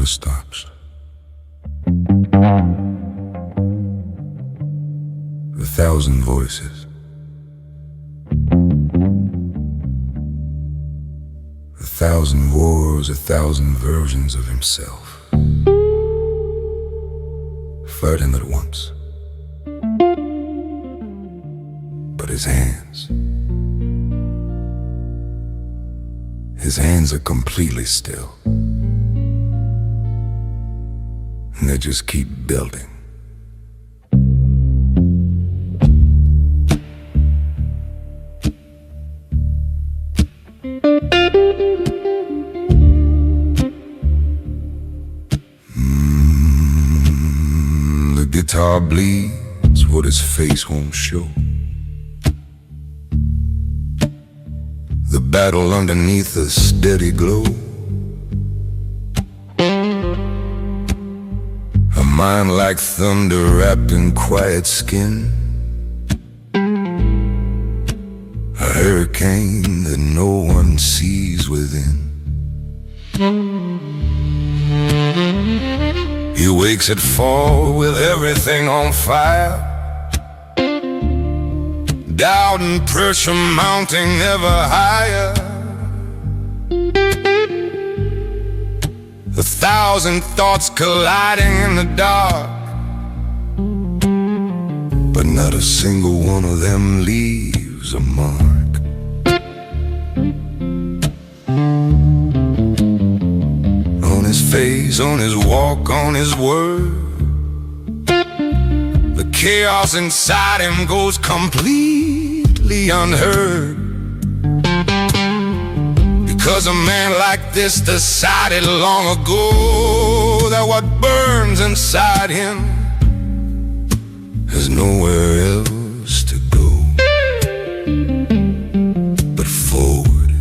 never stops. A thousand voices, a thousand wars, a thousand versions of himself, fighting at once. But his hands are completely still, and they just keep building. The guitar bleeds what his face won't show. The battle underneath a steady glow. A mind like thunder wrapped in quiet skin. A hurricane that no one sees within. He wakes at fall with everything on fire. Doubt and pressure mounting ever higher. A thousand thoughts colliding in the dark, but not a single one of them leaves a mark. On his face, on his walk, on his word, the chaos inside him goes completely unheard. Because a man like this decided long ago that what burns inside him has nowhere else to go but forward.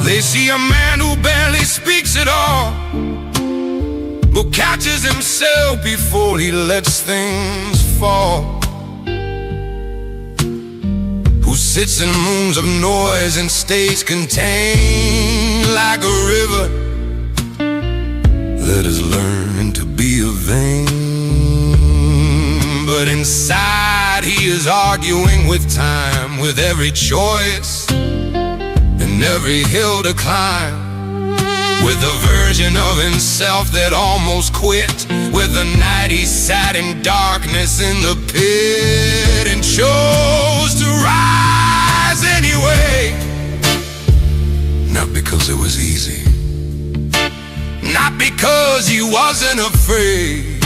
They see a man who barely speaks at all, who catches himself before he lets things fall, who sits in moons of noise and stays contained like a river that has learned to be a vein. But inside he is arguing with time, with every choice and every hill to climb, with a version of himself that almost quit, with the night he sat in darkness in the pit and chose to rise anyway. Not because it was easy, not because he wasn't afraid,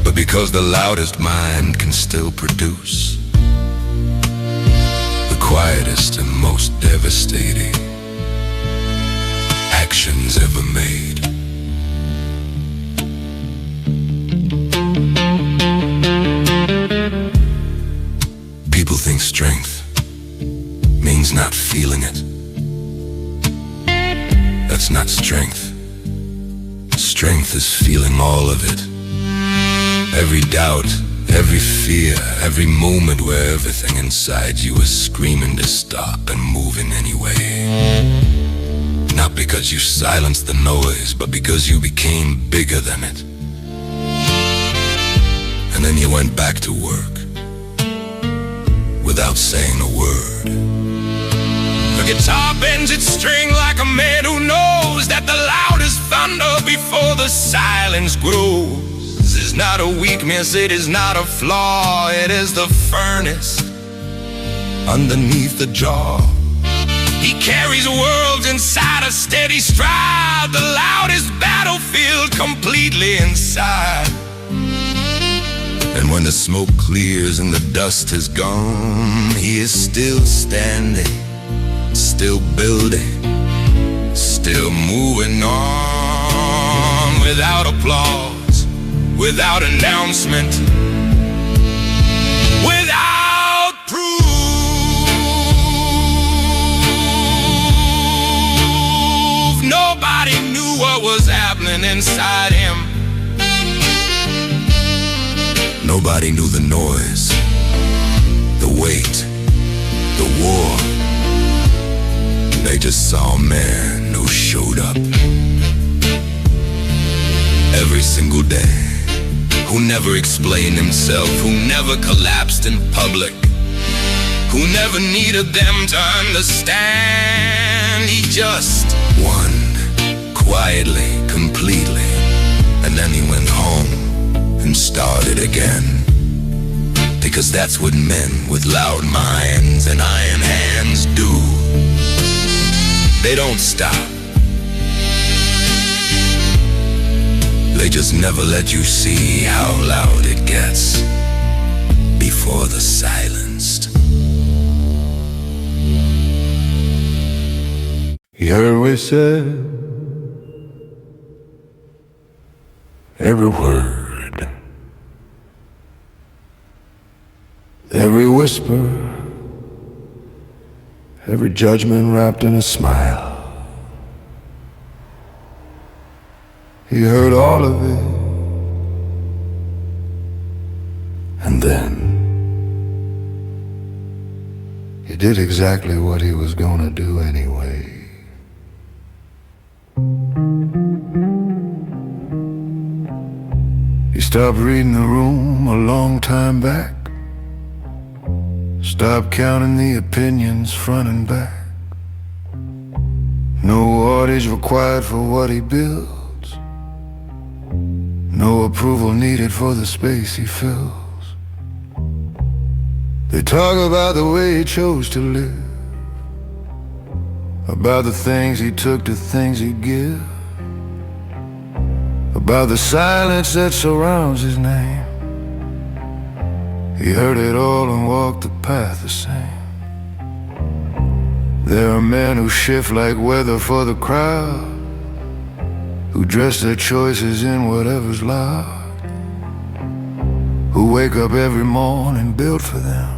but because the loudest mind can still produce the quietest and most devastating actions ever made. People think strength means not feeling it. That's not strength. Strength is feeling all of it. Every doubt, every fear, every moment where everything inside you is screaming to stop and moving anyway. Not because you silenced the noise, but because you became bigger than it. And then you went back to work without saying a word. The guitar bends its string like a man who knows that the loudest thunder before the silence grows is not a weakness, it is not a flaw, it is the furnace underneath the jaw. He carries worlds inside a steady stride, the loudest battlefield completely inside. And when the smoke clears and the dust has gone, he is still standing, still building, still moving on, without applause, without announcement, without proof. Nobody knew what was happening inside him. Nobody knew the noise, the weight, the war, They just saw a man who showed up every single day, who never explained himself, who never collapsed in public, who never needed them to understand. He just won quietly, completely, and then he went home and started again. Because that's what men with loud minds and iron hands do. They don't stop. They just never let you see how loud it gets before they're silenced. You heard what he said, every word, every whisper, every judgment wrapped in a smile. He heard all of it, and then he did exactly what he was gonna do anyway. He stopped reading the room a long time back, stopped counting the opinions front and back. No orders required for what he builds, no approval needed for the space he fills. They talk about the way he chose to live, about the things he took to things he'd give, about the silence that surrounds his name. He heard it all and walked the path the same. There are men who shift like weather for the crowd, who dress their choices in whatever's loud, who wake up every morning built for them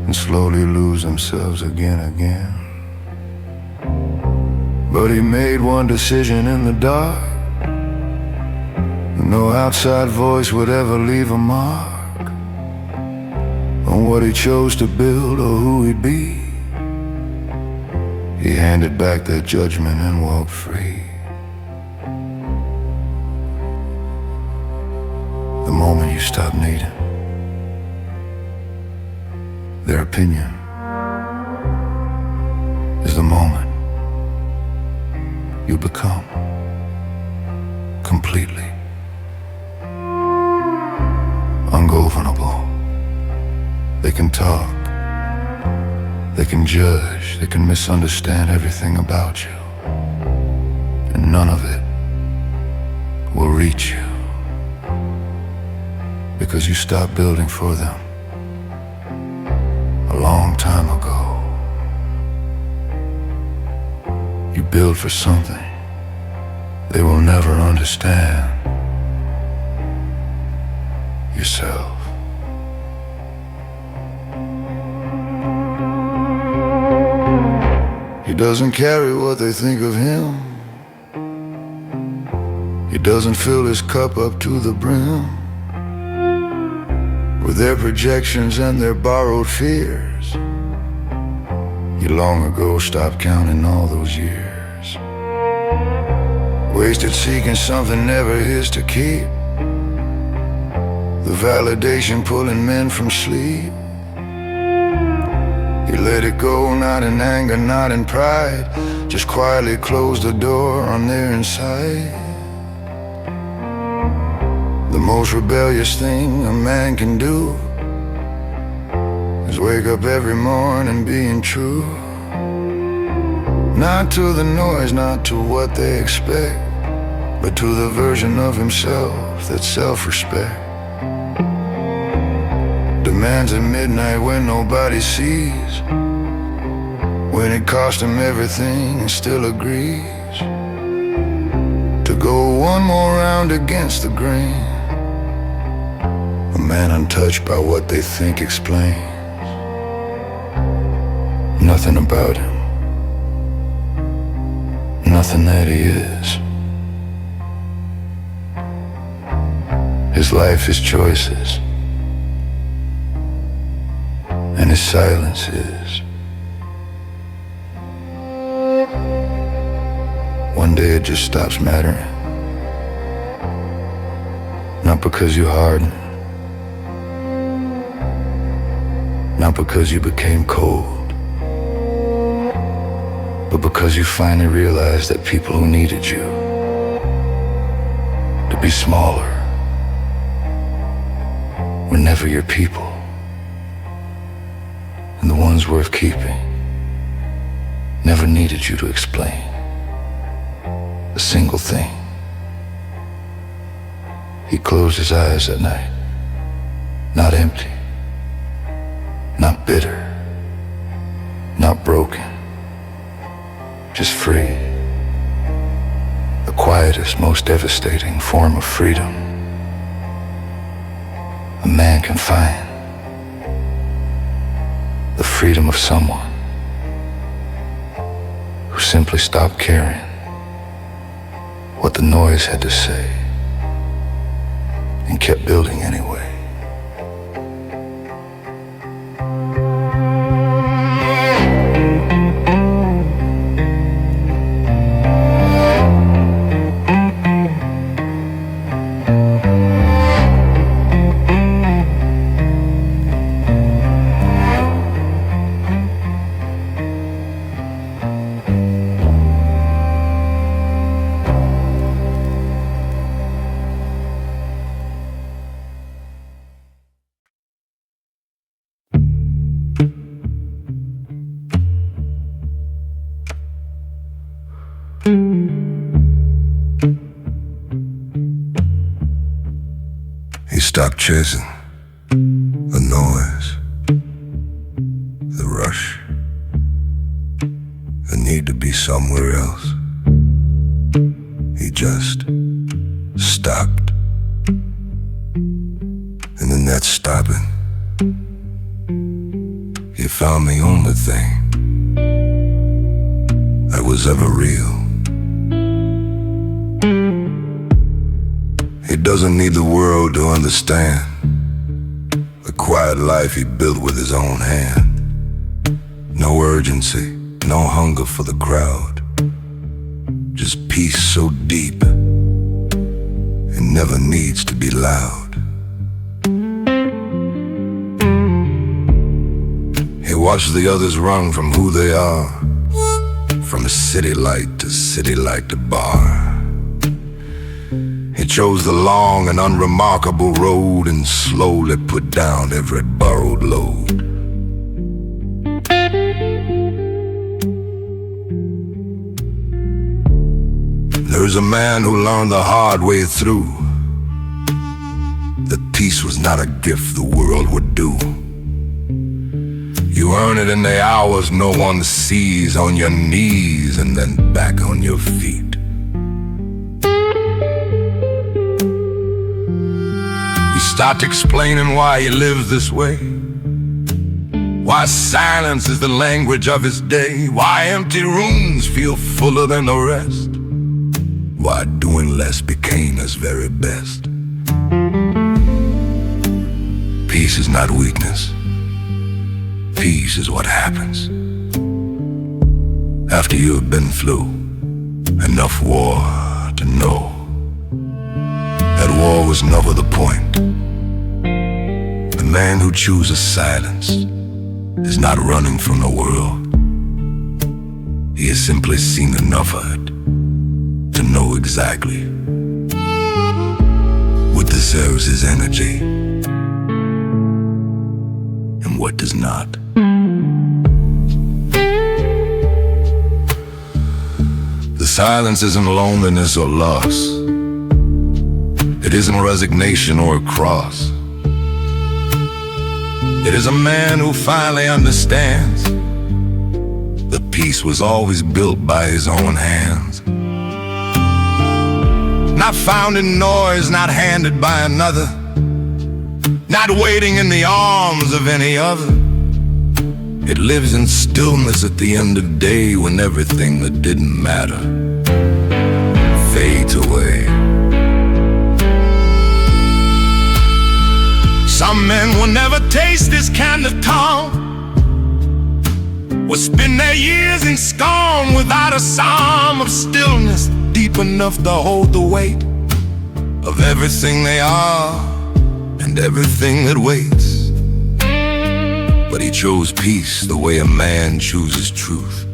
and slowly lose themselves again. But he made one decision in the dark, no outside voice would ever leave a mark on what he chose to build or who he'd be. He handed back that judgment and walked free. The moment you stop needing their opinion is the moment you become completely ungovernable. They can talk, they can judge, they can misunderstand everything about you, and none of it will reach you, because you stopped building for them a long time ago. You build for something they will never understand: yourself. He doesn't carry what they think of him. He doesn't fill his cup up to the brim with their projections and their borrowed fears. You long ago stopped counting all those years, wasted seeking something never his to keep, the validation pulling men from sleep. He let it go, not in anger, not in pride, just quietly closed the door on their inside. The most rebellious thing a man can do is wake up every morning being true, not to the noise, not to what they expect, but to the version of himself that's self-respect. Demands at midnight when nobody sees, when it cost him everything and still agrees to go one more round against the grain. A man untouched by what they think explains nothing about him, nothing that he is. His life, his choices, and his silence is one day it just stops mattering. Not because you hardened, not because you became cold, but because you finally realized that people who needed you to be smaller were never your people, and the ones worth keeping never needed you to explain a single thing. He closed his eyes that night, not empty, not bitter, not broken, just free. The quietest, most devastating form of freedom a man can find. The freedom of someone who simply stopped caring what the noise had to say and kept building anyway. He stopped chasing the noise, the rush, the need to be somewhere else. He just stopped. And in that stopping, he found the only thing that was ever real. He doesn't need the world to understand the quiet life he built with his own hand. No urgency, no hunger for the crowd, just peace so deep it never needs to be loud. He watched the others run from who they are, from city light to bar. He chose the long and unremarkable road and slowly put down every borrowed load. There's a man who learned the hard way through that peace was not a gift the world would do. You earn it in the hours no one sees, on your knees and then back on your feet. Start explaining why he lives this way, why silence is the language of his day, why empty rooms feel fuller than the rest, why doing less became his very best. Peace is not weakness. Peace is what happens after you have been through enough war to know that war was never the point. The man who chooses silence is not running from the world. He has simply seen enough of it to know exactly what deserves his energy and what does not. The silence isn't loneliness or loss. It isn't resignation or a cross. It is a man who finally understands the peace was always built by his own hands. Not found in noise, not handed by another, not waiting in the arms of any other. It lives in stillness at the end of day, when everything that didn't matter fades away. Some men will never taste this kind of calm, will spend their years in scorn without a psalm of stillness deep enough to hold the weight of everything they are and everything that waits. But he chose peace the way a man chooses truth.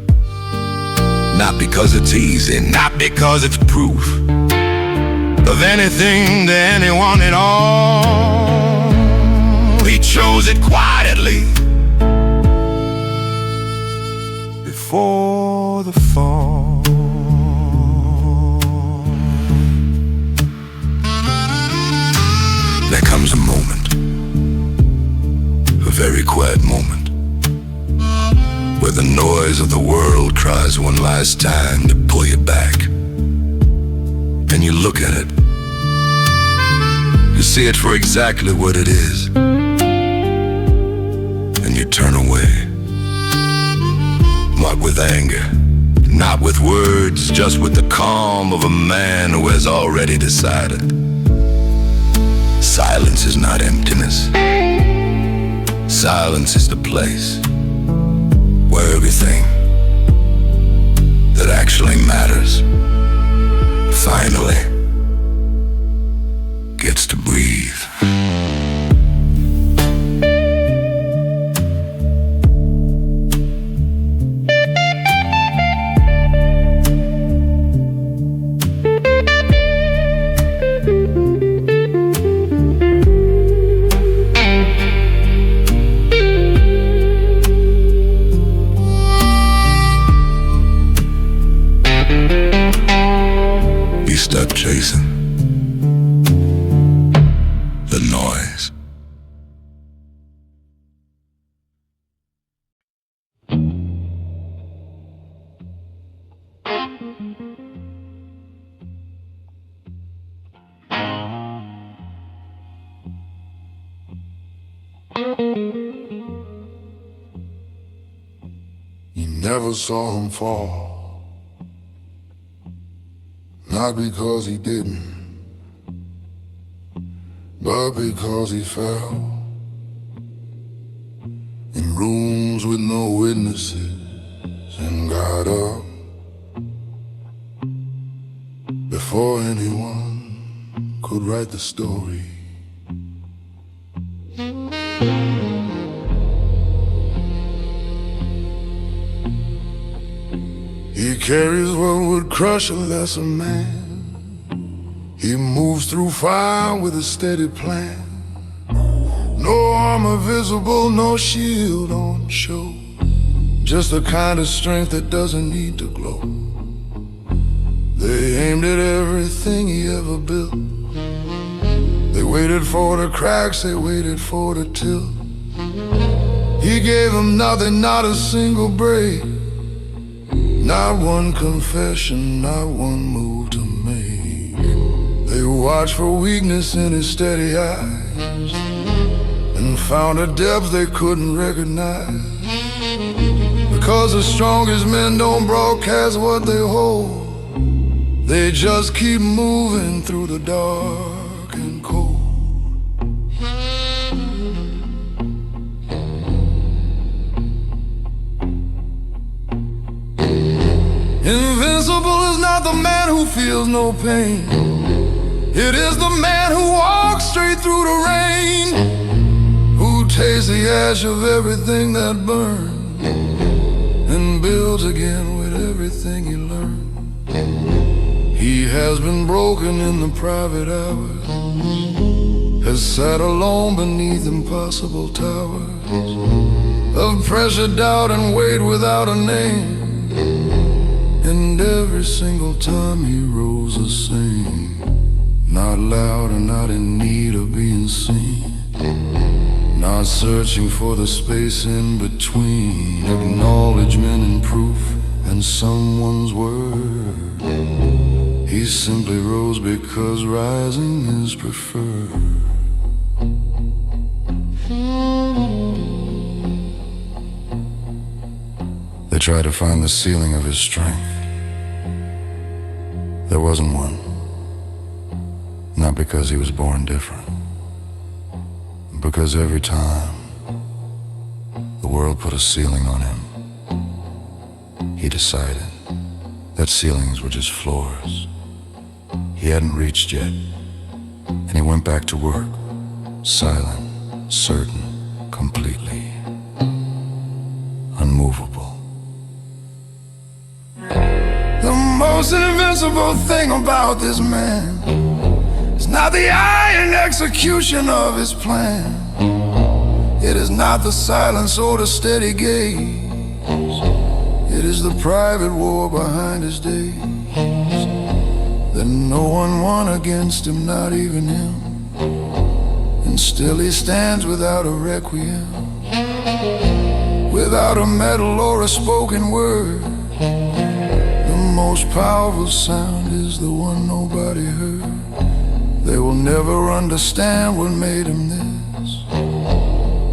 Not because it's easy, not because it's proof of anything to anyone at all. He chose it quietly before the fall. There comes a moment, a very quiet moment, where the noise of the world cries one last time to pull you back. And you look at it, you see it for exactly what it is, and you turn away. Not with anger, not with words, just with the calm of a man who has already decided. Silence is not emptiness. Silence is the place where everything that actually matters finally gets to breathe. Stop chasing the noise. You never saw him fall. Not because he didn't, but because he fell in rooms with no witnesses and got up before anyone could write the story. He carries what would crush a lesser man. He moves through fire with a steady plan. No armor visible, no shield on show. Just the kind of strength that doesn't need to glow. They aimed at everything he ever built. They waited for the cracks, they waited for the tilt. He gave them nothing, not a single break. Not one confession, not one move to make. They watched for weakness in his steady eyes and found a depth they couldn't recognize. Because the strongest men don't broadcast what they hold. They just keep moving through the dark and cold. Invincible is not the man who feels no pain. It is the man who walks straight through the rain, who tastes the ash of everything that burned and builds again with everything he learned. He has been broken in the private hours, has sat alone beneath impossible towers of pressure, doubt, and weight without a name. And every single time he rose the same, not loud and not in need of being seen, not searching for the space in between acknowledgement and proof and someone's word. He simply rose because rising is preferred. They tried to find the ceiling of his strength. There wasn't one. Not because he was born different, because every time the world put a ceiling on him, He decided that ceilings were just floors. He hadn't reached yet, and he went back to work, silent, certain, completely unmovable. The most invincible thing about this man is not the iron execution of his plan. It is not the silence or the steady gaze. It is the private war behind his days that no one won against him, not even him. And still he stands without a requiem, without a medal or a spoken word. The most powerful sound is the one nobody heard. They will never understand what made him this,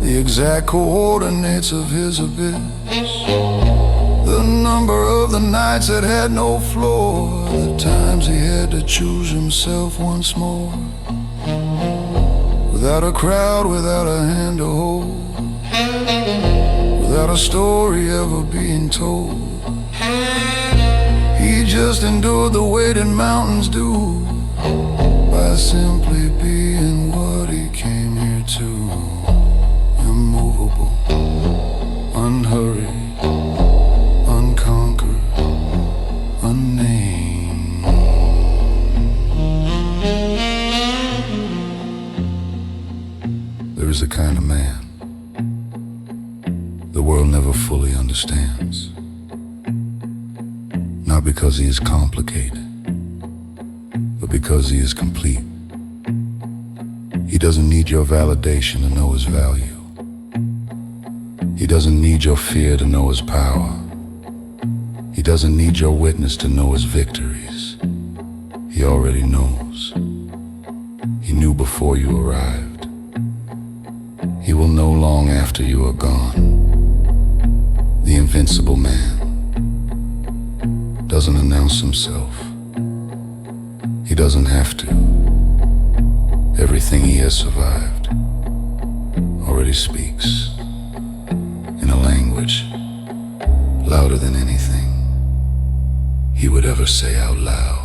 the exact coordinates of his abyss, the number of the nights that had no floor, the times he had to choose himself once more, without a crowd, without a hand to hold, without a story ever being told. He just endured the weight that mountains do by simply being what he came here to. Immovable, unhurried, unconquered, unnamed. There is a kind of man the world never fully understands. Not because he is complicated, but because he is complete. He doesn't need your validation to know his value. He doesn't need your fear to know his power. He doesn't need your witness to know his victories. He already knows. He knew before you arrived. He will know long after you are gone. The invincible man doesn't announce himself. He doesn't have to. Everything he has survived already speaks in a language louder than anything he would ever say out loud.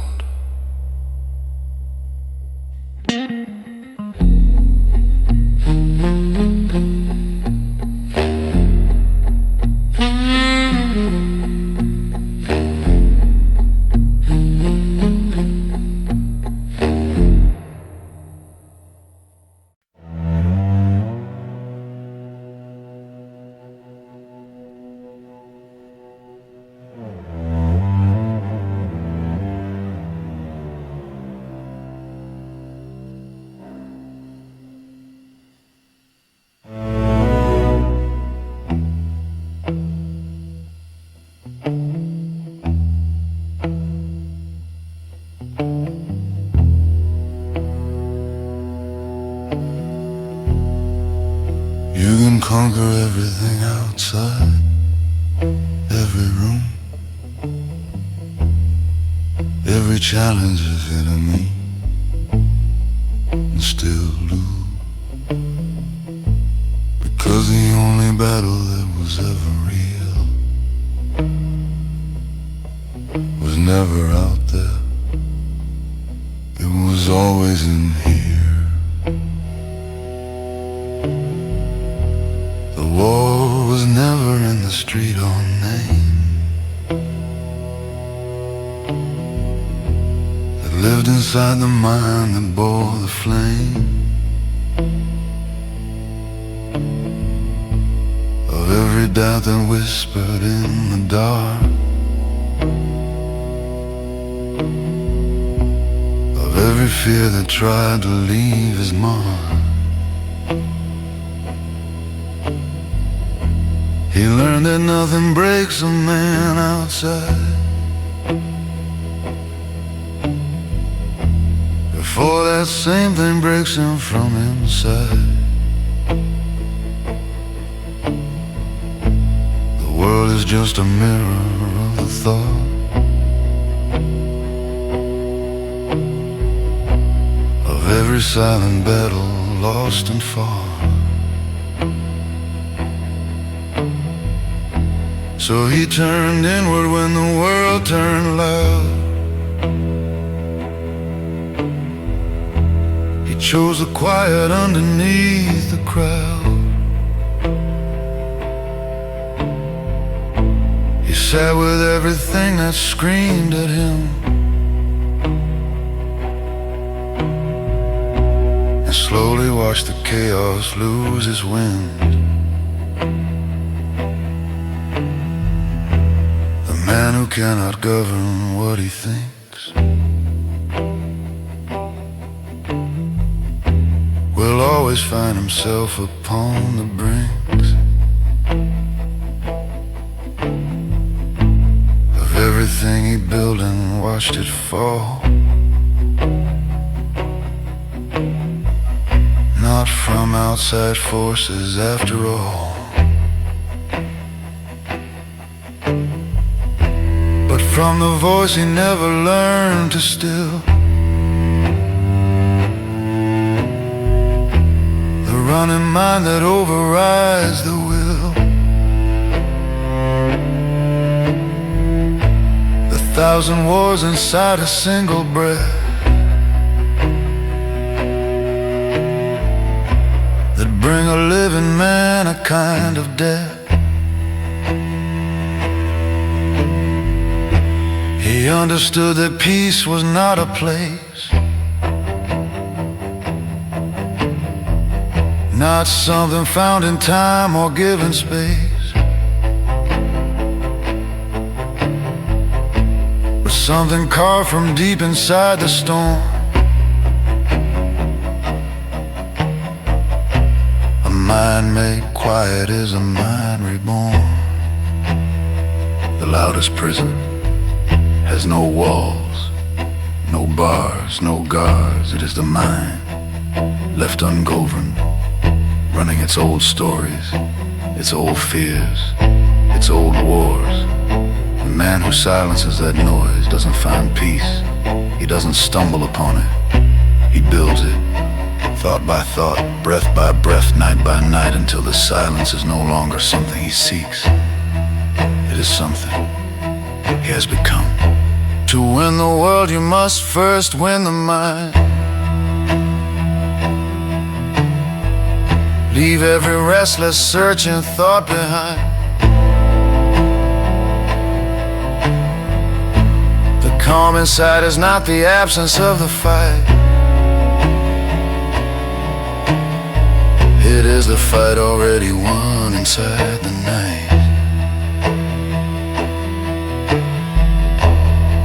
You can conquer everything outside, every room, every challenge is enemy, and still lose. Because the only battle that was ever real was never out there. It was always in here. The war was never in the street or name. It lived inside the mind that bore the flame of every doubt that whispered in the dark, of every fear that tried to leave his mark. He learned that nothing breaks a man outside before that same thing breaks him from inside. The world is just a mirror of the thought of every silent battle lost and fought. So he turned inward when the world turned loud. He chose the quiet underneath the crowd. He sat with everything that screamed at him, and slowly watched the chaos lose its wind. The man who cannot govern what he thinks will always find himself upon the brinks of everything he built and watched it fall. Not from outside forces after all, but from the voice he never learned to still. The running mind that overrides the will. The thousand wars inside a single breath that bring a living man a kind of death. He understood that peace was not a place, not something found in time or given space, but something carved from deep inside the storm. A mind made quiet is a mind reborn. The loudest prison has no walls, no bars, no guards. It is the mind, left ungoverned, running its old stories, its old fears, its old wars. The man who silences that noise doesn't find peace. He doesn't stumble upon it. He builds it, thought by thought, breath by breath, night by night, until the silence is no longer something he seeks. It is something he has become. To win the world, you must first win the mind. Leave every restless, searching thought behind. The calm inside is not the absence of the fight. It is the fight already won inside the night.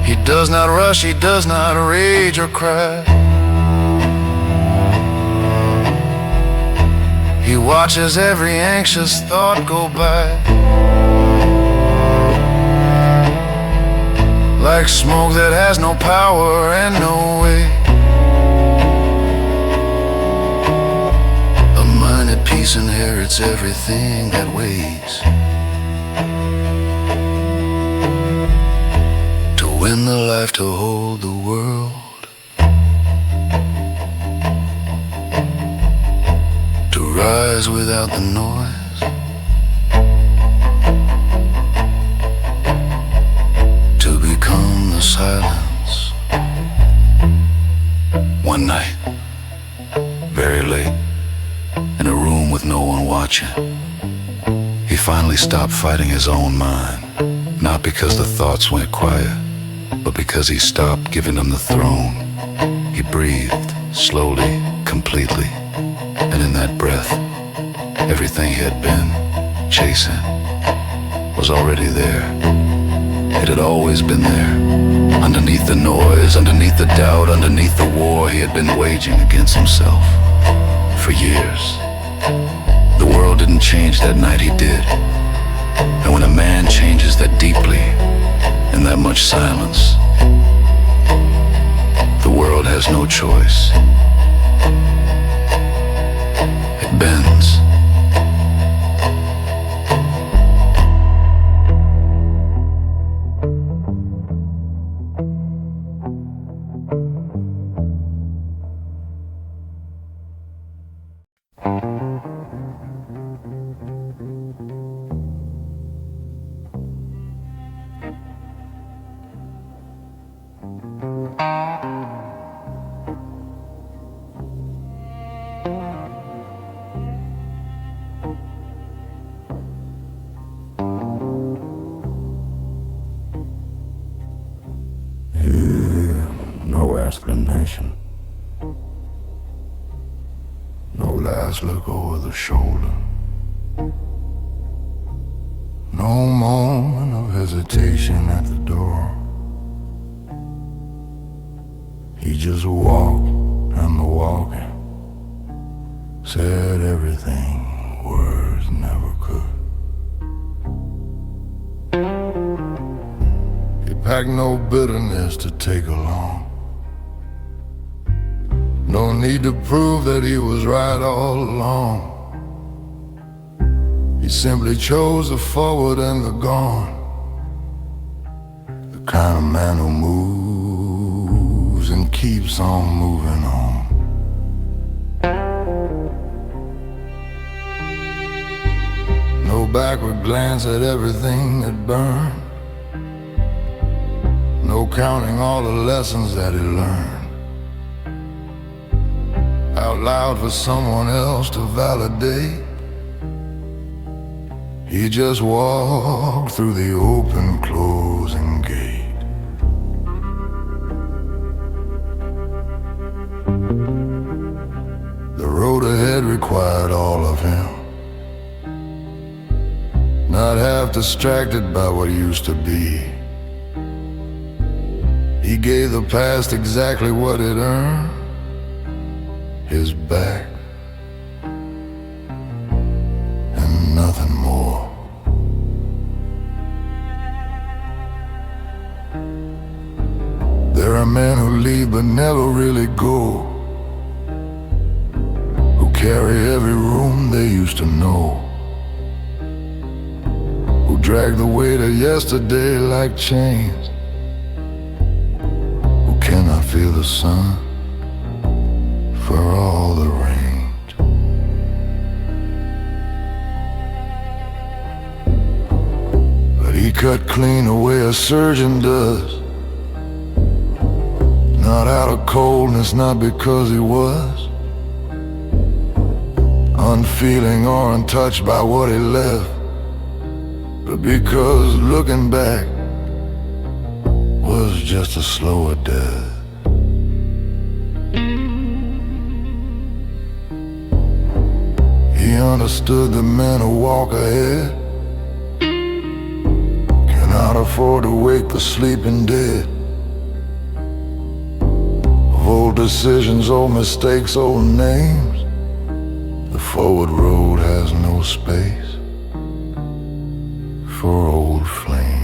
He does not rush, he does not rage or cry. He watches every anxious thought go by, like smoke that has no power and no weight. A mind at peace inherits everything that weighs. Win the life to hold the world, to rise without the noise, to become the silence. One night, very late, in a room with no one watching, he finally stopped fighting his own mind, not because the thoughts went quiet, but because he stopped giving them the throne. He breathed, slowly, completely, and in that breath, everything he had been chasing was already there. It had always been there, underneath the noise, underneath the doubt, underneath the war he had been waging against himself for years. The world didn't change that night, he did. And when a man changes that deeply, in that much silence, the world has no choice. It bends. attention. No last look over the shoulder. No moment of hesitation at the door. He just walked, and the walking said everything words never could. He packed no bitterness to take along. No need to prove that he was right all along. He simply chose the forward and the gone. The kind of man who moves and keeps on moving on. No backward glance at everything that burned. No counting all the lessons that he learned out loud for someone else to validate. He just walked through the open, closing gate. The road ahead required all of him. Not half distracted by what used to be. He gave the past exactly what it earned. His back and nothing more. There are men who leave but never really go, who carry every room they used to know, who drag the weight of yesterday like chains, who cannot feel the sun for all the range. But he cut clean the way a surgeon does, not out of coldness, not because he was unfeeling or untouched by what he left, but because looking back was just a slower death. He understood the men who walk ahead cannot afford to wake the sleeping dead. Of old decisions, old mistakes, old names, the forward road has no space for old flames.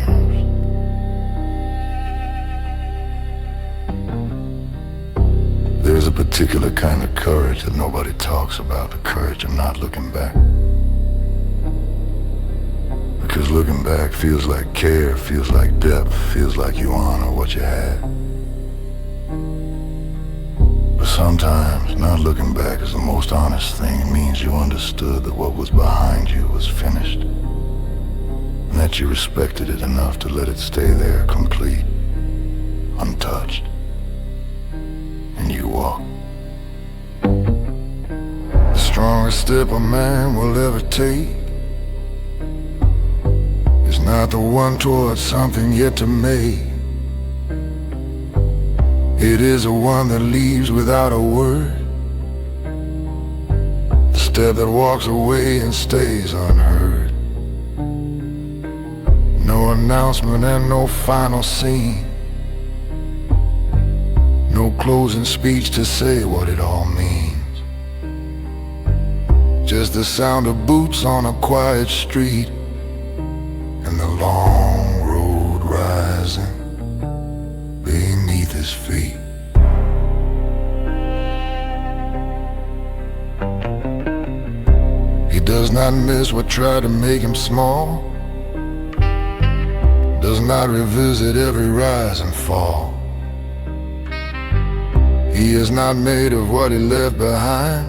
There's a particular kind of courage that nobody talks about, the courage of not looking back. Because looking back feels like care, feels like depth, feels like you honor what you had. But sometimes not looking back is the most honest thing. It means you understood that what was behind you was finished, and that you respected it enough to let it stay there complete, untouched. And you walk. The strongest step a man will ever take is not the one towards something yet to make. It is the one that leaves without a word, the step that walks away and stays unheard. No announcement and no final scene, no closing speech to say what it all means. Just the sound of boots on a quiet street, and the long road rising beneath his feet. He does not miss what tried to make him small, does not revisit every rise and fall. He is not made of what he left behind.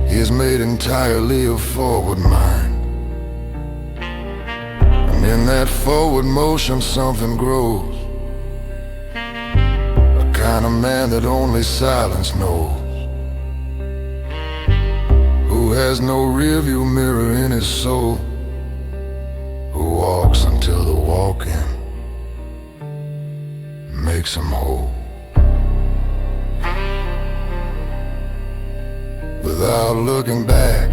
He is made entirely of forward mind. And in that forward motion something grows, a kind of man that only silence knows, who has no rearview mirror in his soul, who walks until the walking makes him whole. without looking back,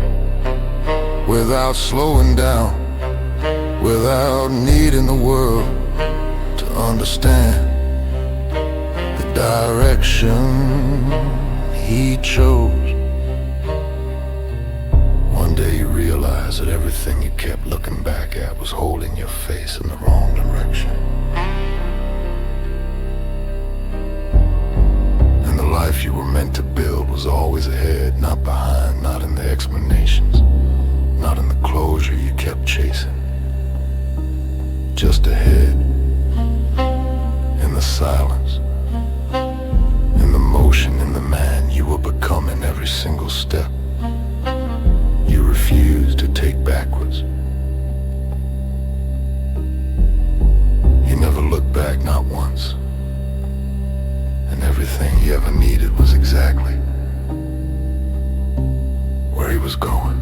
without slowing down, without needing the world to understand the direction he chose. One day you realize that everything you kept looking back at was holding your face in the wrong direction. And the life you were meant to build was always ahead, not behind, not in the explanations, not in the closure you kept chasing. Just ahead, in the silence, in the motion, in the man you were becoming every single step. You refused to take backwards. He never looked back, not once. And everything he ever needed was exactly where he was going.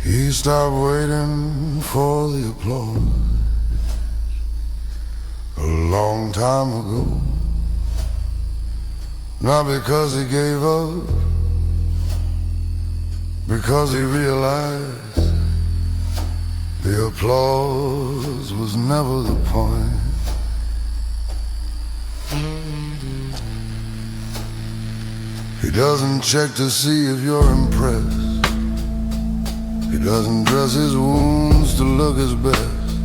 He stopped waiting for the applause a long time ago. Not because he gave up, because he realized the applause was never the point. He doesn't check to see if you're impressed. He doesn't dress his wounds to look his best.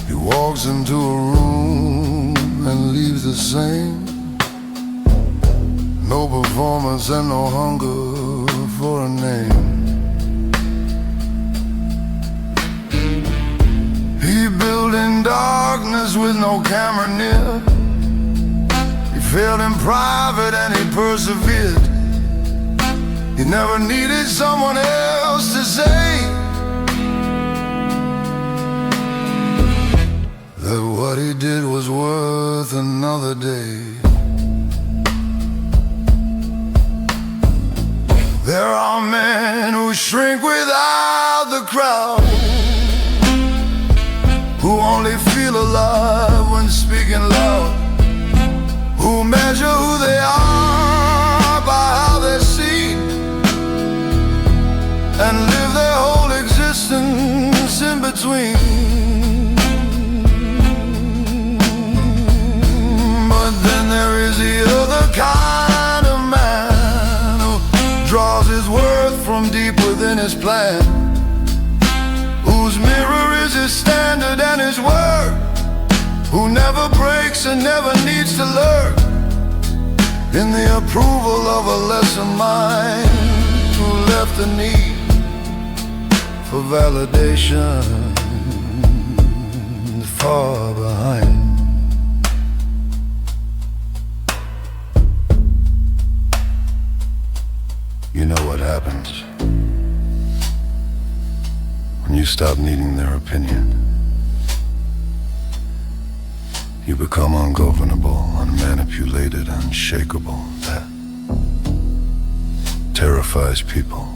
He walks into a room and leaves the same. No performance and no hunger for a name. He built in darkness with no camera near. He failed in private and he persevered. He never needed someone else to say that what he did was worth another day. There are men who shrink without the crowd, who only feel alive when speaking loud, who measure who they are by how they're seen, and live their whole existence in between. But then there is the other kind of man who draws his worth from deep within his plan, whose mirror is his standard and his word, who never breaks and never needs to learn in the approval of a lesser mind, who left the need for validation far behind. You know what happens when you stop needing their opinion. You become ungovernable, unmanipulated, unshakable. That terrifies people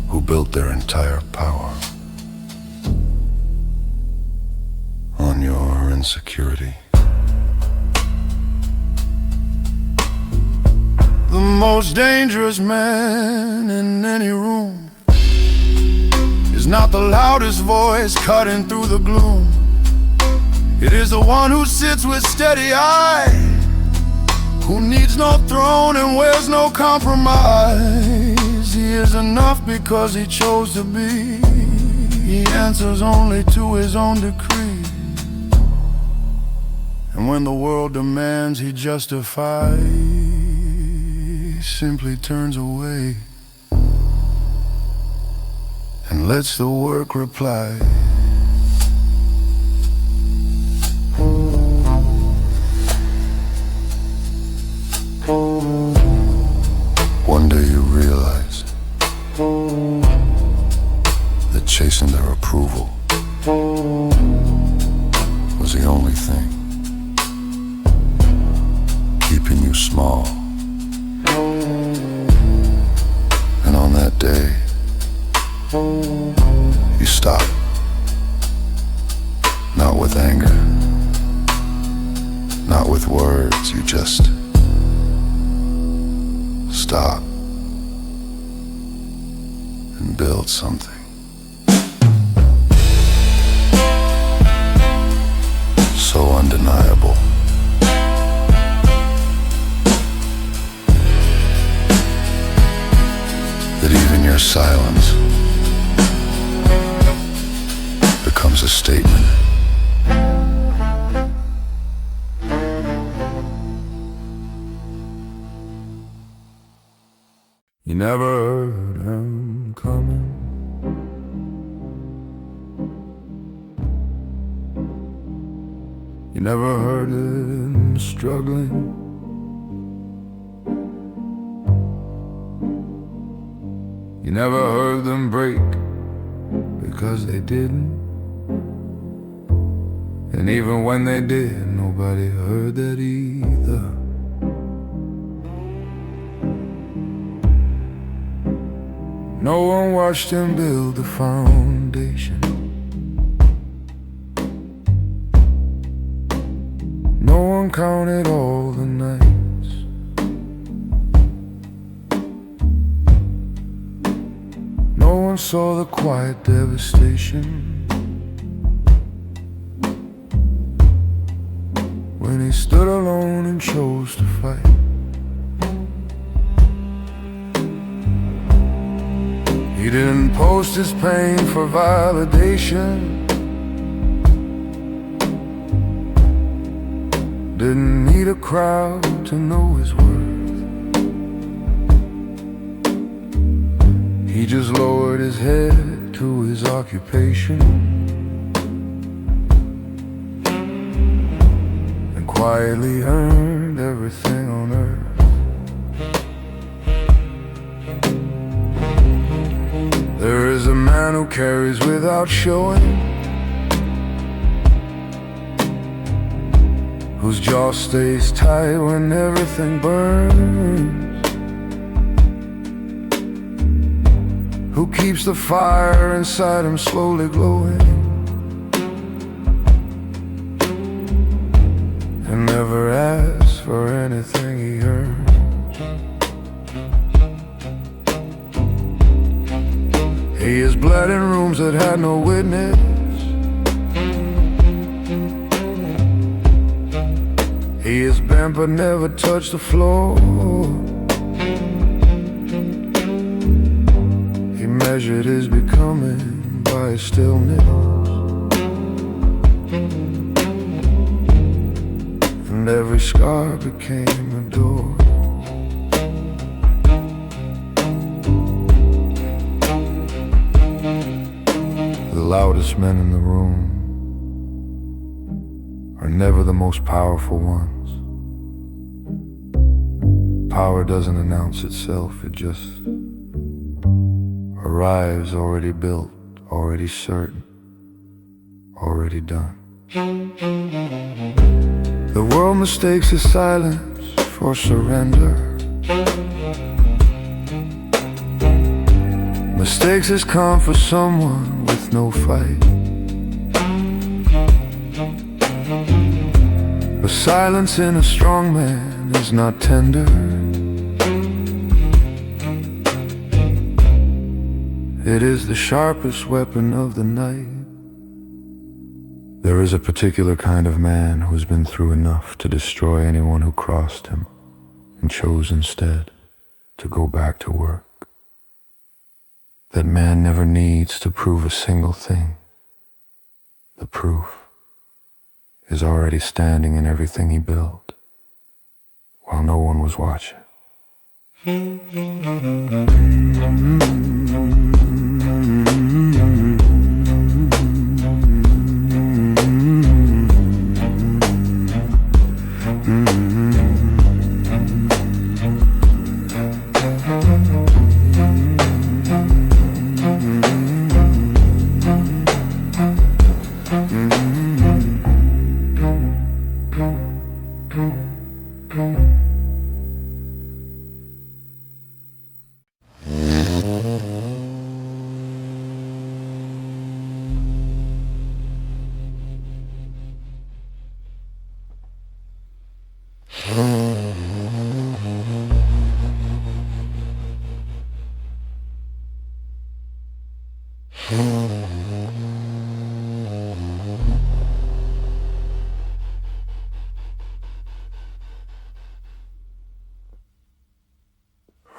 who built their entire power on your insecurity. The most dangerous man in any room is not the loudest voice cutting through the gloom. It is the one who sits with steady eye, who needs no throne and wears no compromise. He is enough because he chose to be. He answers only to his own decree. And when the world demands, he justifies, simply turns away and lets the work reply. One day you realize that chasing their approval was the only thing keeping you small. And on that day, you stop, not with anger, not with words, you just stop and build something so undeniable that even your silence becomes a statement. You never heard him coming. You never heard him struggling. You never heard them break because they didn't. And even when they did, nobody heard that either. No one watched him build the foundation. No one counted all the nights. No one saw the quiet devastation when he stood alone and chose to fight. He didn't post his pain for validation. Didn't need a crowd to know his worth. He just lowered his head to his occupation and quietly earned everything on earth. There is a man who carries without showing, whose jaw stays tight when everything burns, who keeps the fire inside him slowly glowing, and never asks for anything he earns. He has bled in rooms that had no witness. He is bent but never touched the floor. He measured his becoming by his stillness, and every scar became a door. The loudest men in the room are never the most powerful ones. Power doesn't announce itself, it just arrives already built, already certain, already done. The world mistakes his silence for surrender, mistakes his calm for someone with no fight. But silence in a strong man is not tender. It is the sharpest weapon of the night. There is a particular kind of man who has been through enough to destroy anyone who crossed him, and chose instead to go back to work. That man never needs to prove a single thing. The proof is already standing in everything he built, while no one was watching.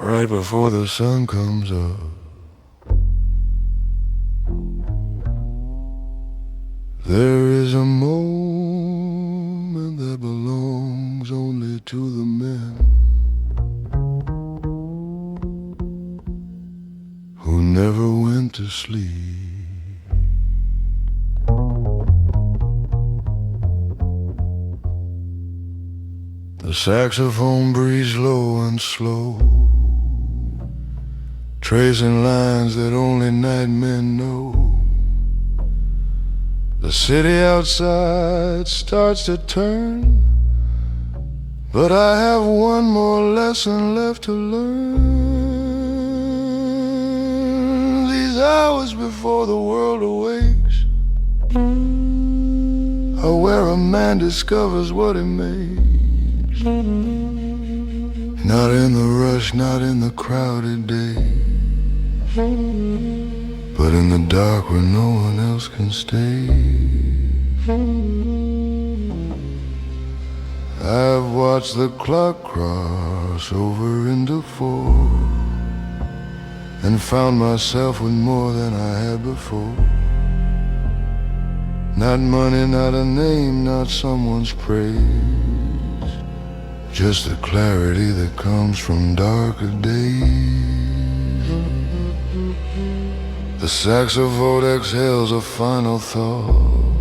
Right before the sun comes up, there is a moment that belongs only to the men who never went to sleep. The saxophone breathes low and slow, tracing lines that only night men know. The city outside starts to turn, but I have one more lesson left to learn. These hours before the world awakes are where a man discovers what he makes. Not in the rush, not in the crowded day, but in the dark where no one else can stay. I've watched the clock cross over into 4 and found myself with more than I had before. Not money, not a name, not someone's praise, just the clarity that comes from darker days. The saxophone exhales a final thought,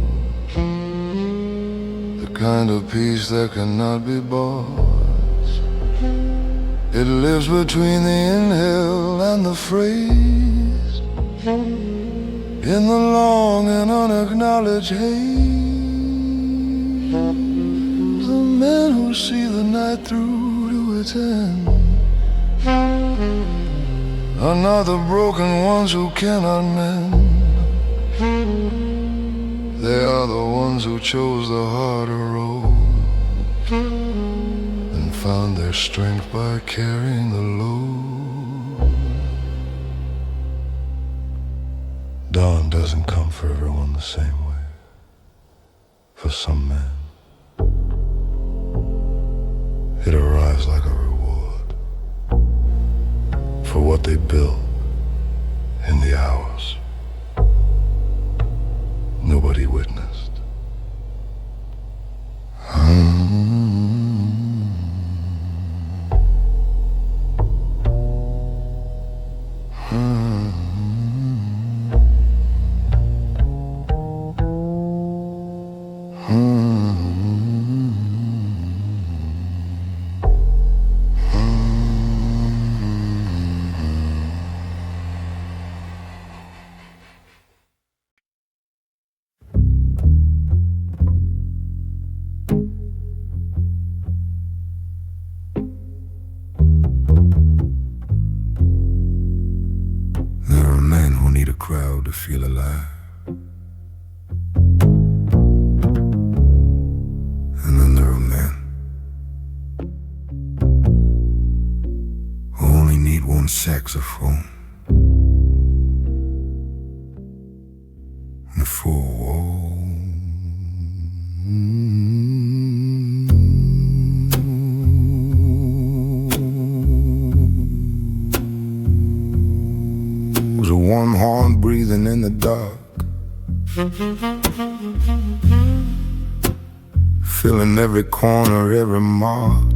the kind of peace that cannot be bought. It lives between the inhale and the phrase, in the long and unacknowledged haze. The men who see the night through to its end are not the broken ones who cannot mend. They are the ones who chose the harder road and found their strength by carrying the load. Dawn doesn't come for everyone the same way. For some men, it arrives like a reward for what they built in the hours nobody witnessed. Crowd to feel alive, and then there are men who only need one saxophone a warm horn breathing in the dark, filling every corner, every mark.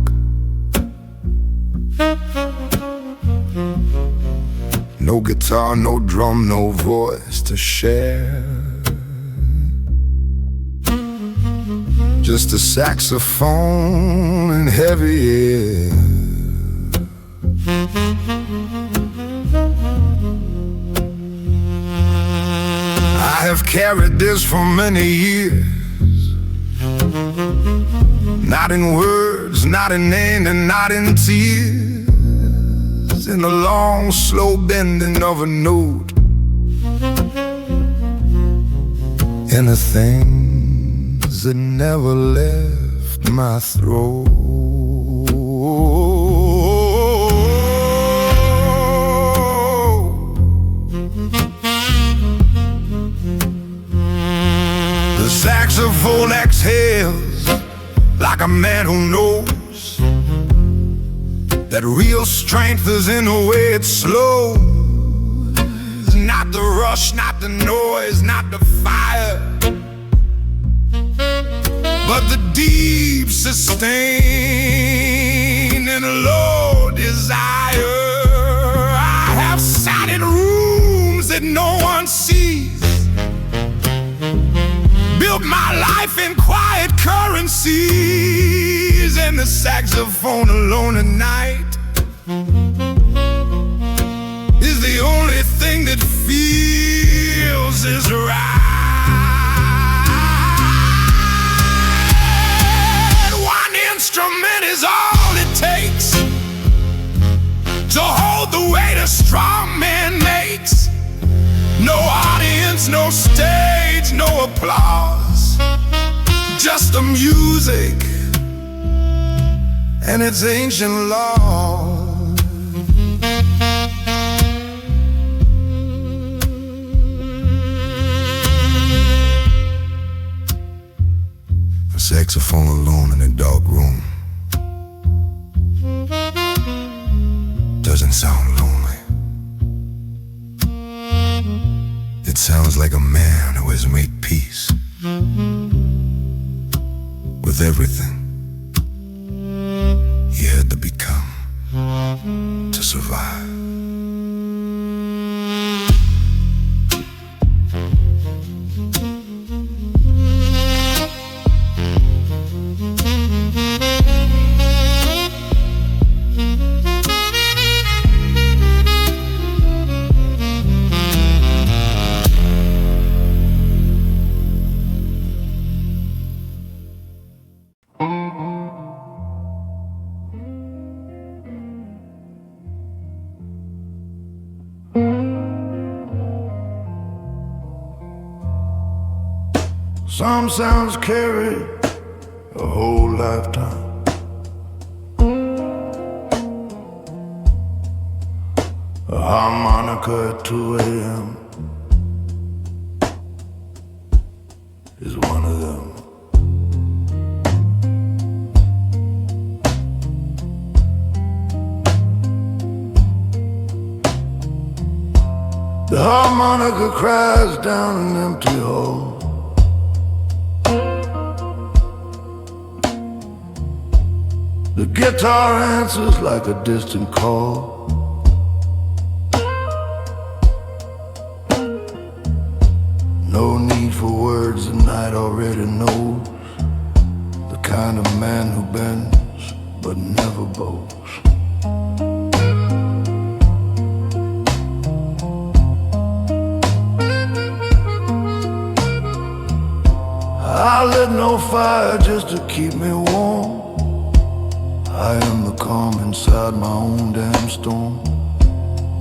No guitar, no drum, no voice to share, just a saxophone and heavy air. I have carried this for many years, not in words, not in name, and not in tears, in the long, slow bending of a note, in the things that never left my throat. The saxophone exhales like a man who knows that real strength is in the way it slows. Not the rush, not the noise, not the fire, but the deep sustain and low desire. I have sat in rooms that no one sees, built my life in quiet currencies, and the saxophone alone at night is the only thing that feels is right. One instrument is all it takes to hold the weight a strong man makes. No audience, no stage, no applause, just the music and its ancient law. A saxophone alone in a dark room doesn't sound lonely. It sounds like a man who has made peace with everything he had to become to survive. Some sounds carry a whole lifetime. A harmonica at 2 a.m. is one of them. The harmonica cries down an empty hole. The guitar answers like a distant call. No need for words, the night already knows the kind of man who bends but never bows. I lit no fire just to keep me warm. I am the calm inside my own damn storm.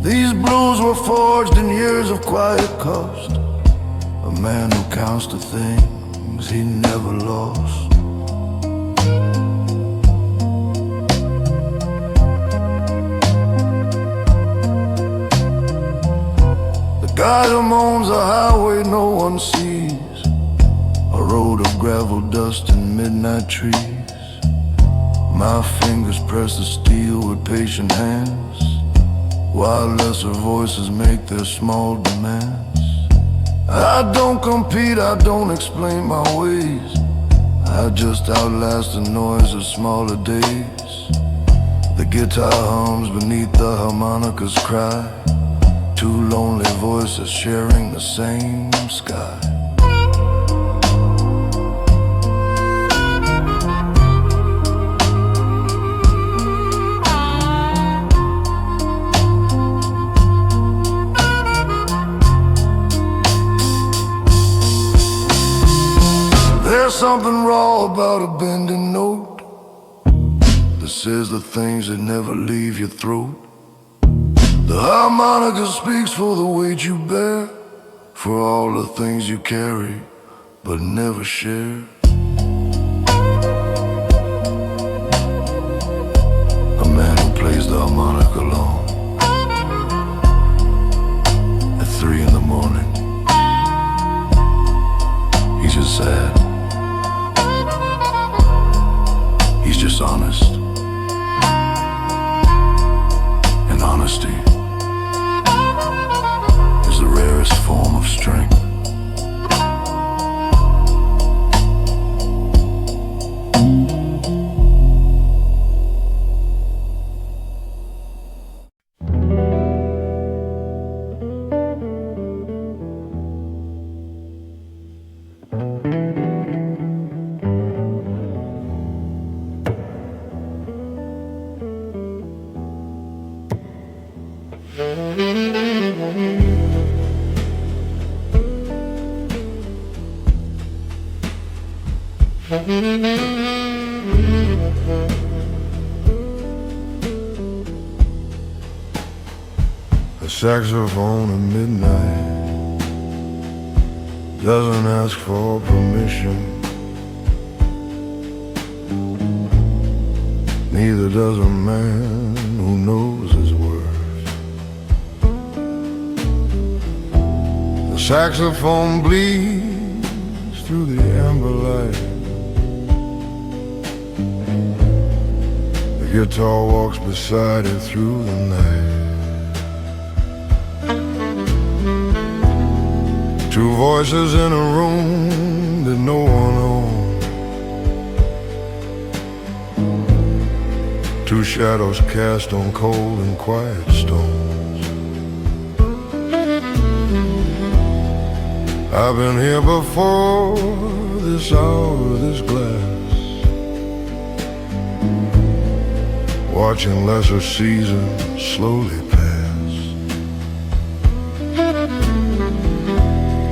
These blues were forged in years of quiet cost. A man who counts the things he never lost. The guy who moans a highway no one sees, a road of gravel, dust and midnight trees. My fingers press the steel with patient hands. while lesser voices make their small demands. I don't compete, I don't explain my ways. I just outlast the noise of smaller days. The guitar hums beneath the harmonica's cry. Two lonely voices sharing the same sky. There's something raw about a bending note that says the things that never leave your throat. The harmonica speaks for the weight you bear, for all the things you carry but never share. A man who plays the harmonica alone at 3 in the morning. He's just sad. He's just honest. And honesty is the rarest form of strength. A saxophone at midnight doesn't ask for permission. Neither does a man who knows his worth. The saxophone bleeds through the amber light. The guitar walks beside it through the night. Two voices in a room that no one owns. Two shadows cast on cold and quiet stones. I've been here before, this hour, this glass, watching lesser seasons slowly pass.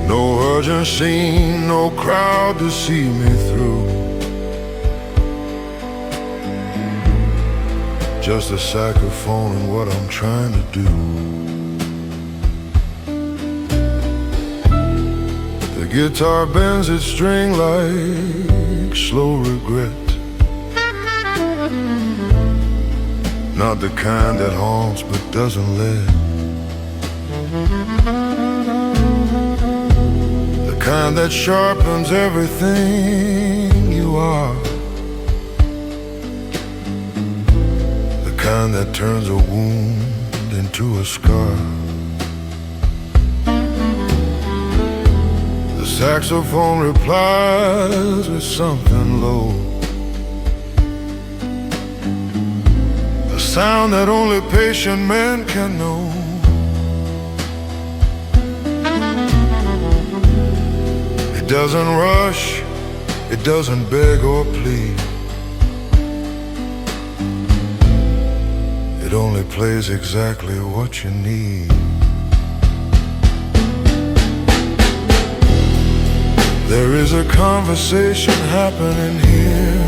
No urgency, no crowd to see me through. Just a saxophone and what I'm trying to do. The guitar bends its string like slow regret. Not the kind that haunts but doesn't let. The kind that sharpens everything you are. The kind that turns a wound into a scar. The saxophone replies with something low, a sound that only patient men can know. It doesn't rush, it doesn't beg or plead. It only plays exactly what you need. There is a conversation happening here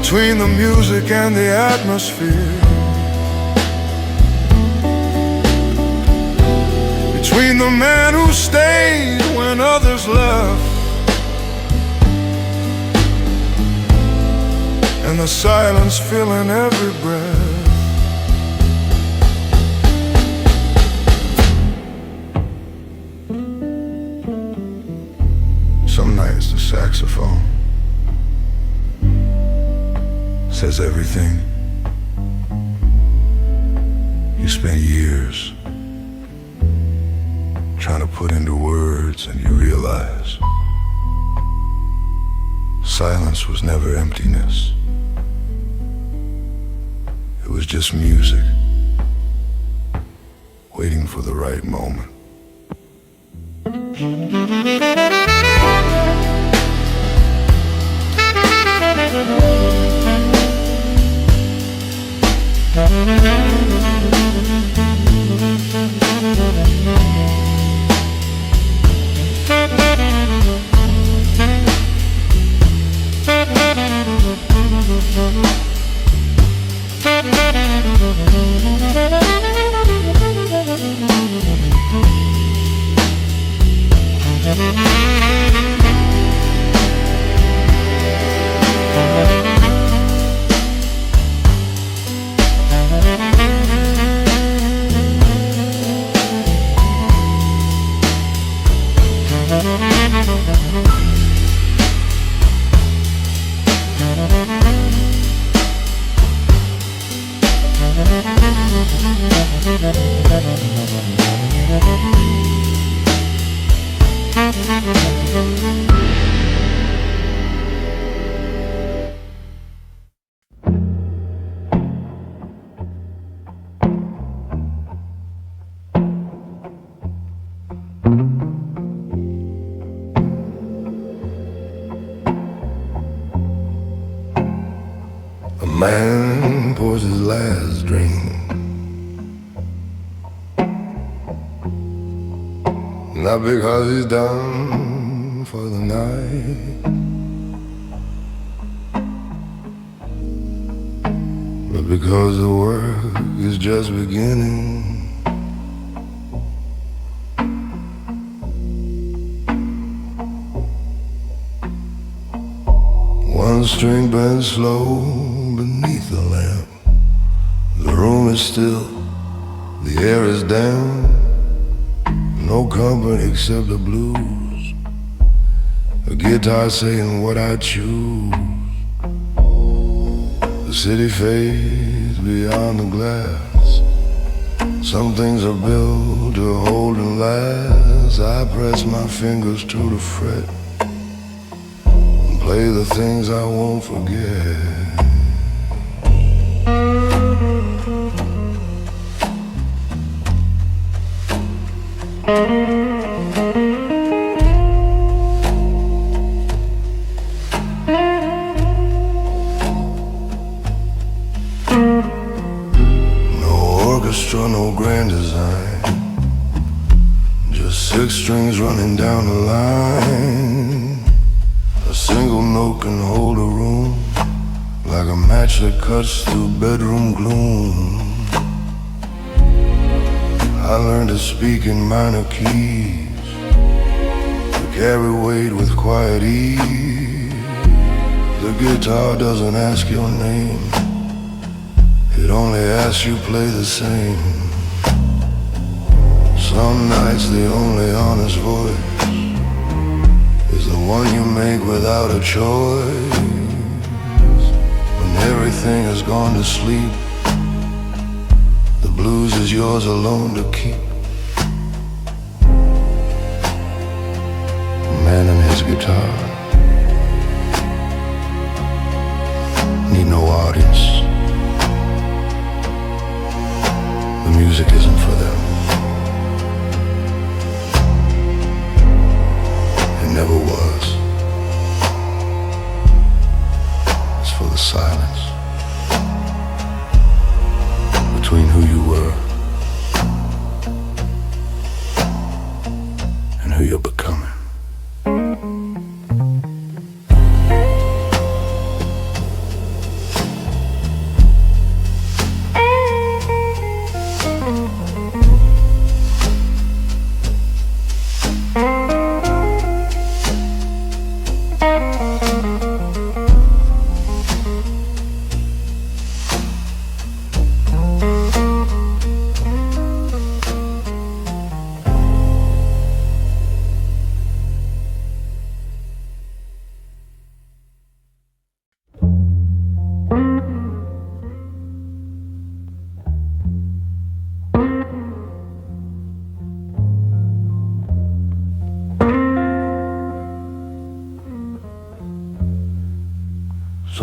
between the music and the atmosphere, between the man who stayed when others left and the silence filling every breath. Some nights the saxophone says everything spent years trying to put into words, and you realize silence was never emptiness. It was just music, waiting for the right moment. A man pours his last drink, not because he's done for the night, but because the work is just beginning. One string bends slow beneath the lamp. The room is still, the air is damp. No company except the blues, a guitar saying what I choose. The city fades beyond the glass. Some things are built to hold and last. I press my fingers to the fret, play the things I won't forget. No orchestra, no grand design, just 6 strings running down the line. A single note can hold a room like a match that cuts through bedroom gloom. I learned to speak in minor keys, to carry weight with quiet ease. The guitar doesn't ask your name, it only asks you play the same. Some nights the only honest voice is the one you make without a choice. When everything has gone to sleep, the blues is yours alone to keep. A man and his guitar need no audience. The music isn't for them. Never was. It's for the silence between who you were and who you're becoming.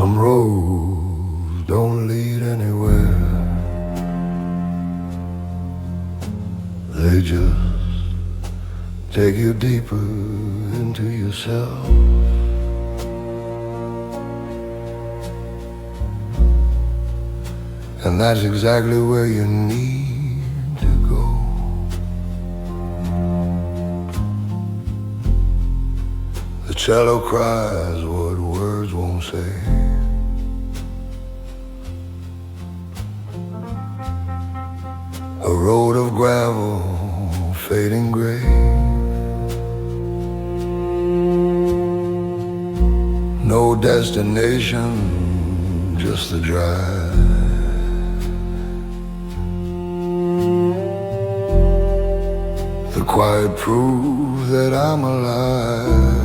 Some roads don't lead anywhere. They just take you deeper into yourself. And that's exactly where you need to go. The cello cries what words won't say. A road of gravel, fading gray. No destination, just the drive. The quiet proof that I'm alive.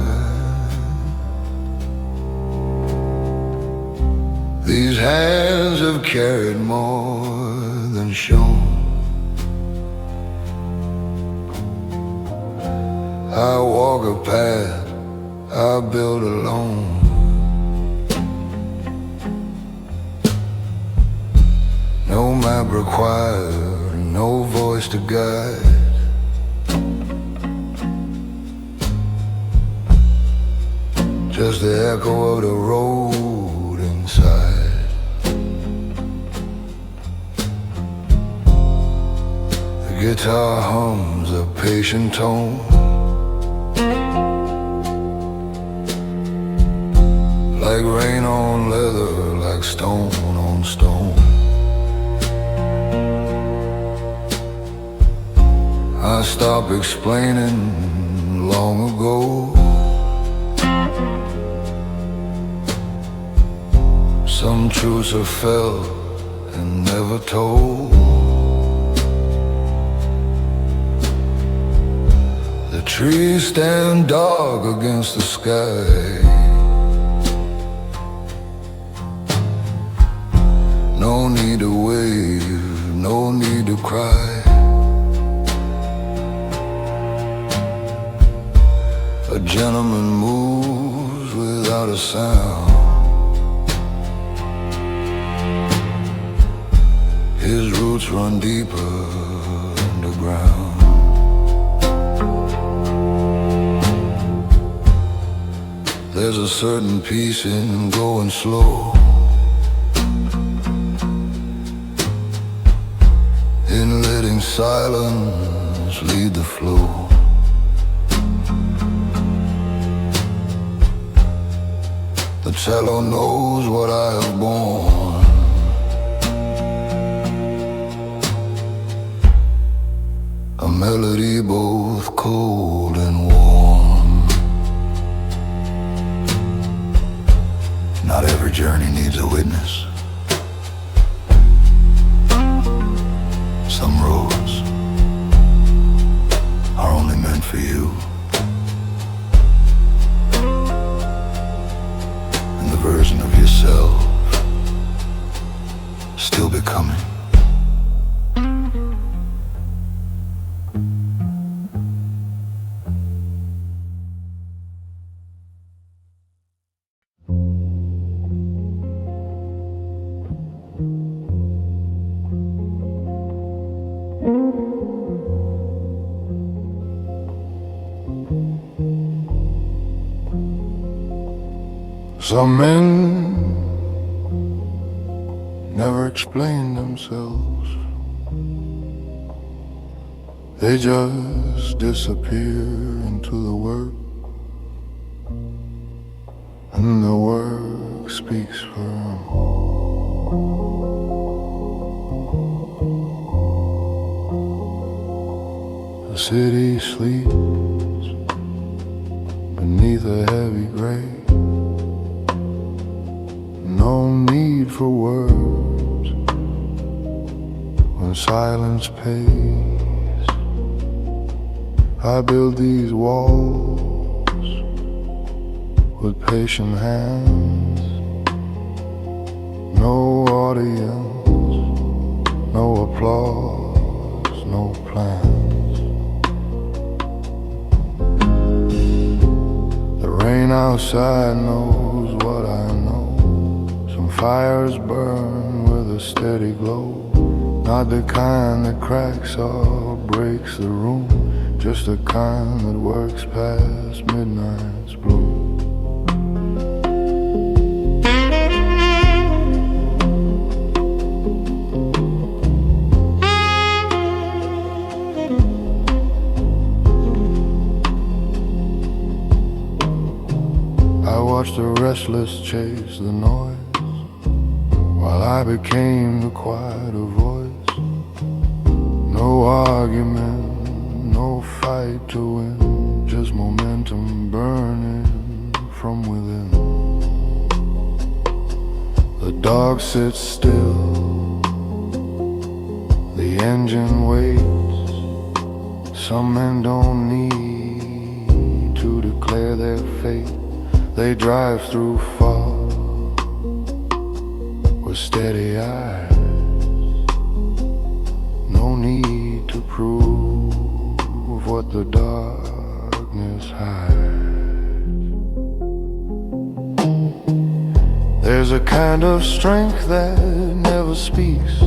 These hands have carried more than shown. I walk a path I build alone. No map required, no voice to guide. Just the echo of the road inside. The guitar hums a patient tone. Like rain on leather, like stone on stone. I stopped explaining long ago. Some truths are felt and never told. The trees stand dark against the sky. No need to wave, no need to cry. A gentleman moves without a sound. His roots run deeper underground. There's a certain peace in going slow, in letting silence lead the flow. The cello knows what I have borne. A melody both cold and warm. Not every journey needs a witness. Some roads are only meant for you. And the version of yourself still becoming. Some men never explain themselves. They just disappear into the work, and the work speaks for them. The city sleeps beneath a heavy gray. No need for words when silence pays. I build these walls with patient hands. No audience, no applause, no plans. The rain outside knows what I know. fires burn with a steady glow, not the kind that cracks or breaks the room, just the kind that works past midnight's bloom. I watched the restless chase the noise, while I became the quieter voice. No argument, no fight to win, just momentum burning from within. The dog sits still, the engine waits. Some men don't need to declare their fate. They drive through fog with steady eyes. No need to prove what the darkness hides. There's a kind of strength that never speaks,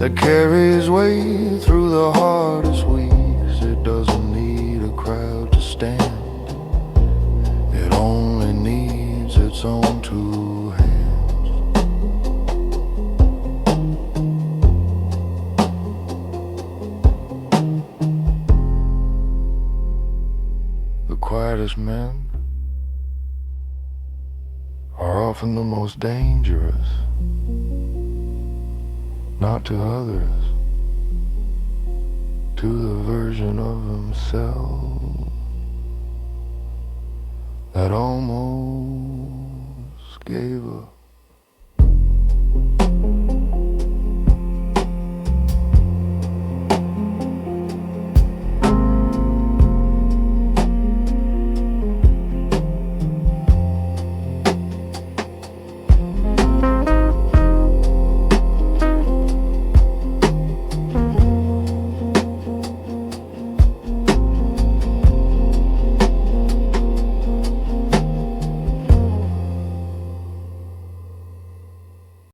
that carries weight through the hardest weeks. It doesn't need a crowd to stand, it only needs its own two hands. The quietest men are often the most dangerous, not to others, to the version of themselves that almost gave up.